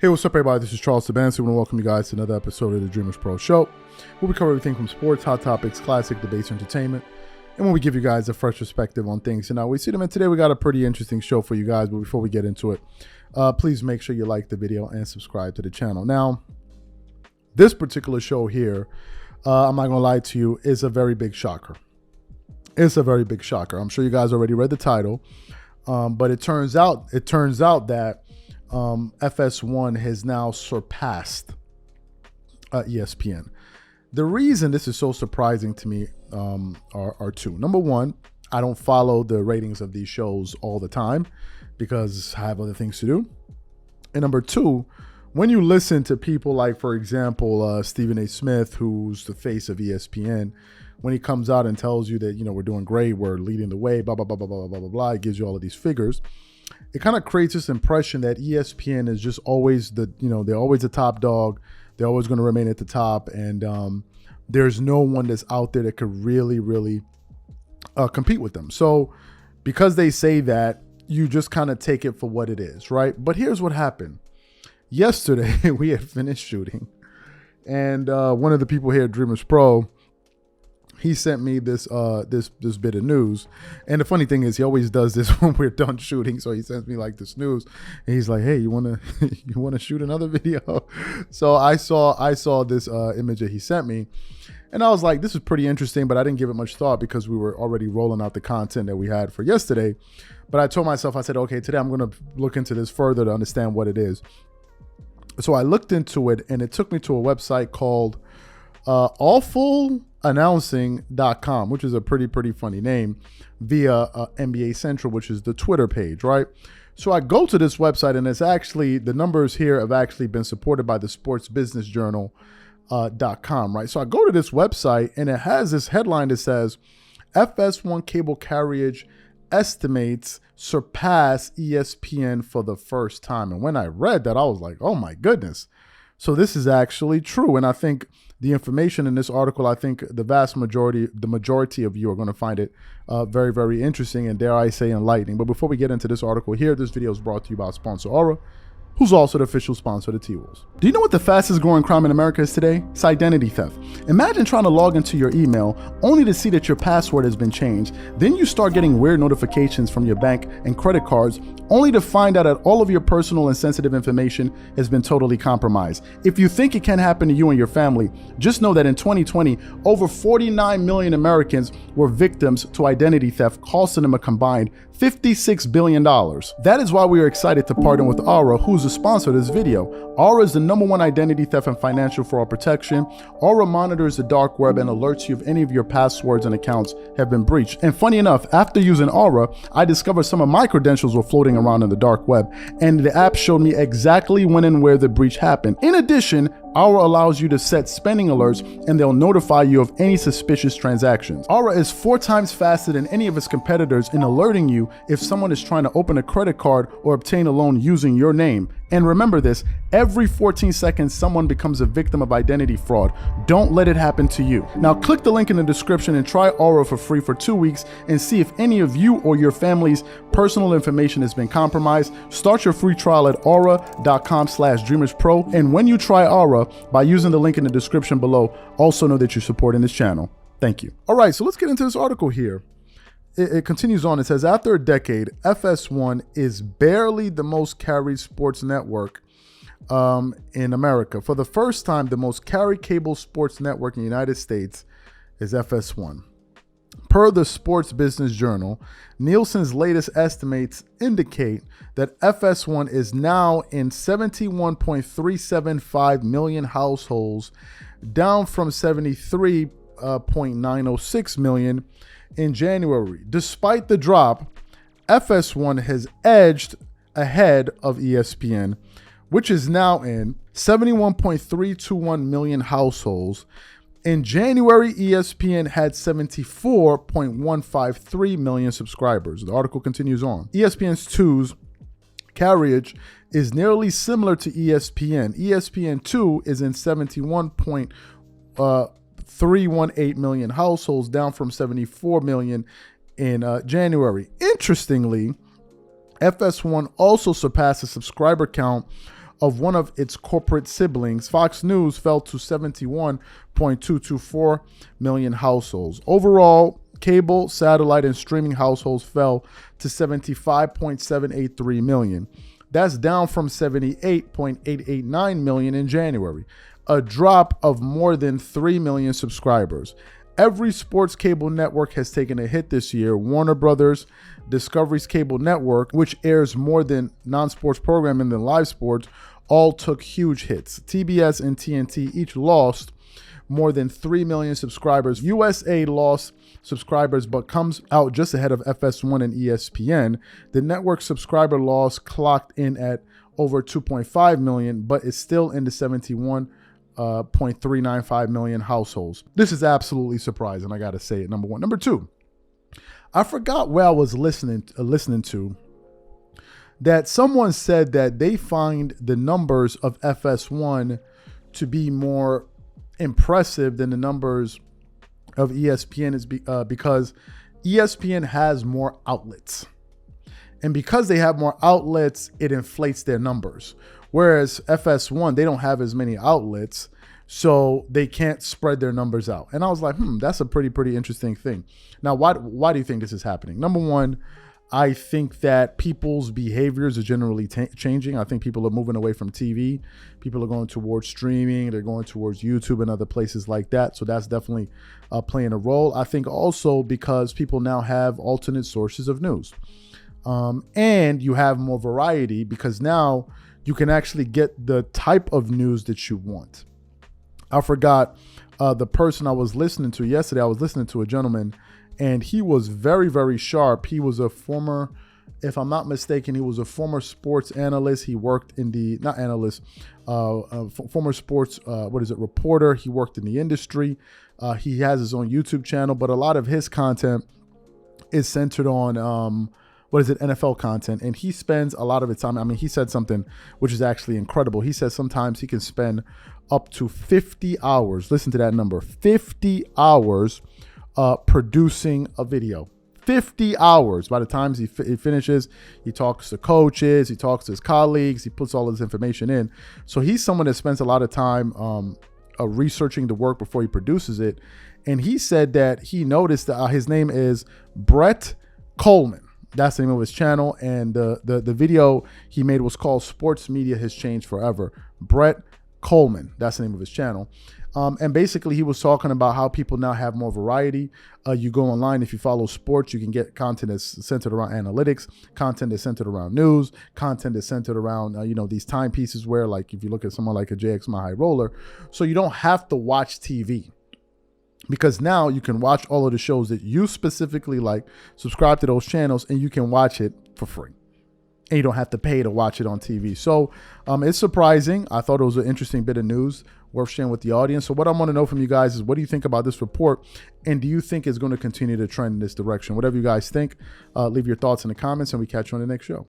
Hey, what's up, everybody? This is Charles Surpassed. I want to welcome you guys to another episode of the Dreamerspro Show, where we cover everything from sports, hot topics, classic debates, entertainment, and when we give you guys a fresh perspective on things. And now we see them, and today we got a pretty interesting show for you guys. But before we get into it, please make sure you like the video and subscribe to the channel. Now, this particular show here, I'm not gonna lie to you, is a very big shocker. It's a very big shocker. I'm sure you guys already read the title, but it turns out that FS1 has now surpassed ESPN. The reason this is so surprising to me are two. Number one, I don't follow the ratings of these shows all the time because I have other things to do. And number two, when you listen to people like, for example, Stephen A. Smith, who's the face of ESPN, when he comes out and tells you that, you know, we're doing great, we're leading the way, blah, blah, blah, blah, blah, blah, blah, blah, it gives you all of these figures. It kind of creates this impression that ESPN is just always they're always the top dog. They're always going to remain at the top. And there's no one that's out there that could really compete with them. So because they say that, you just kind of take it for what it is, right? But here's what happened. Yesterday, we had finished shooting. And one of the people here at Dreamerspro, he sent me this bit of news. And the funny thing is, he always does this when we're done shooting. So he sends me like this news, and he's like, "Hey, you wanna shoot another video?" So I saw this image that he sent me, and I was like, "This is pretty interesting," but I didn't give it much thought because we were already rolling out the content that we had for yesterday. But I told myself, I said, "Okay, today I'm gonna look into this further to understand what it is." So I looked into it, and it took me to a website called awfulannouncing.com, which is a pretty funny name, via NBA Central, which is the Twitter page, right? So I go to this website, and it's actually, the numbers here have actually been supported by the sportsbusinessjournal.com, right? So I go to this website, and it has this headline that says, FS1 cable carriage estimates surpass ESPN for the first time. And when I read that, I was like, oh my goodness. So this is actually true. And I think the information in this article, I think the majority of you are going to find it very interesting and, dare I say, enlightening. But before we get into this article here, this video is brought to you by sponsor Aura, who's also the official sponsor of the T-Wolves. Do you know what the fastest growing crime in America is today? It's identity theft. Imagine trying to log into your email only to see that your password has been changed. Then you start getting weird notifications from your bank and credit cards only to find out that all of your personal and sensitive information has been totally compromised. If you think it can happen to you and your family, just know that in 2020, over 49 million Americans were victims to identity theft, costing them a combined $56 billion. That is why we are excited to partner with Aura, who's the sponsor of this video. Aura is the #1 identity theft and financial fraud protection. Aura monitors the dark web and alerts you if any of your passwords and accounts have been breached. And funny enough, after using Aura, I discovered some of my credentials were floating around in the dark web, and the app showed me exactly when and where the breach happened. In addition, Aura allows you to set spending alerts, and they'll notify you of any suspicious transactions. Aura is 4 times faster than any of its competitors in alerting you if someone is trying to open a credit card or obtain a loan using your name. And remember this, every 14 seconds, someone becomes a victim of identity fraud. Don't let it happen to you. Now click the link in the description and try Aura for free for 2 weeks and see if any of you or your family's personal information has been compromised. Start your free trial at aura.com/dreamerspro. And when you try Aura, by using the link in the description below, also know that you're supporting this channel. Thank you. All right, so let's get into this article here. It continues on. It says, after a decade, FS1 is barely the most carried sports network in America. For the first time, the most carried cable sports network in the United States is FS1. Per the Sports Business Journal, Nielsen's latest estimates indicate that FS1 is now in 71.375 million households, down from 73.906 million in January. Despite the drop, FS1 has edged ahead of ESPN, which is now in 71.321 million households. In January, ESPN had 74.153 million subscribers. The article continues on. ESPN's 2's carriage is nearly similar to ESPN. ESPN2 is in 71.318 million households, down from 74 million in January. Interestingly, FS1 also surpassed the subscriber count of one of its corporate siblings, Fox News fell to 71.224 million households. Overall, cable, satellite, and streaming households fell to 75.783 million. That's down from 78.889 million in January, a drop of more than 3 million subscribers. Every sports cable network has taken a hit this year. Warner Brothers, Discovery's cable network, which airs more than non-sports programming than live sports, all took huge hits. TBS and TNT each lost more than 3 million subscribers. USA lost subscribers but comes out just ahead of FS1 and ESPN. The network subscriber loss clocked in at over 2.5 million, but is still in the 71.395 million households. This is absolutely surprising. I got to say it, number one. Number two, I forgot where I was listening to that someone said that they find the numbers of FS1 to be more impressive than the numbers of ESPN is because ESPN has more outlets. And because they have more outlets, it inflates their numbers. Whereas FS1, they don't have as many outlets, so they can't spread their numbers out. And I was like, that's a pretty interesting thing. Now, why do you think this is happening? Number one, I think that people's behaviors are generally changing. I think people are moving away from TV. People are going towards streaming. They're going towards YouTube and other places like that. So that's definitely playing a role. I think also because people now have alternate sources of news. And you have more variety because now you can actually get the type of news that you want. I forgot the person I was listening to yesterday. I was listening to a gentleman, and he was very sharp. He was a former, if I'm not mistaken, he was a former sports analyst. He worked in the, not analyst, former sports, reporter. He worked in the industry. He has his own YouTube channel, but a lot of his content is centered on, NFL content. And he spends a lot of his time. I mean, he said something which is actually incredible. He says sometimes he can spend up to 50 hours. Listen to that number, 50 hours producing a video. 50 hours. By the time he finishes, he talks to coaches, he talks to his colleagues, he puts all his information in. So he's someone that spends a lot of time researching the work before he produces it. And he said that he noticed that his name is Brett Coleman. That's the name of his channel. And the video he made was called Sports Media Has Changed Forever. Brett Coleman. That's the name of his channel. And basically he was talking about how people now have more variety. You go online, if you follow sports, you can get content that's centered around analytics, content that's centered around news, content that's centered around, these timepieces where, like, if you look at someone like a JX My High Roller, so you don't have to watch TV. Because now you can watch all of the shows that you specifically like, subscribe to those channels, and you can watch it for free. And you don't have to pay to watch it on TV. So it's surprising. I thought it was an interesting bit of news worth sharing with the audience. So what I want to know from you guys is, what do you think about this report? And do you think it's going to continue to trend in this direction? Whatever you guys think, leave your thoughts in the comments, and we catch you on the next show.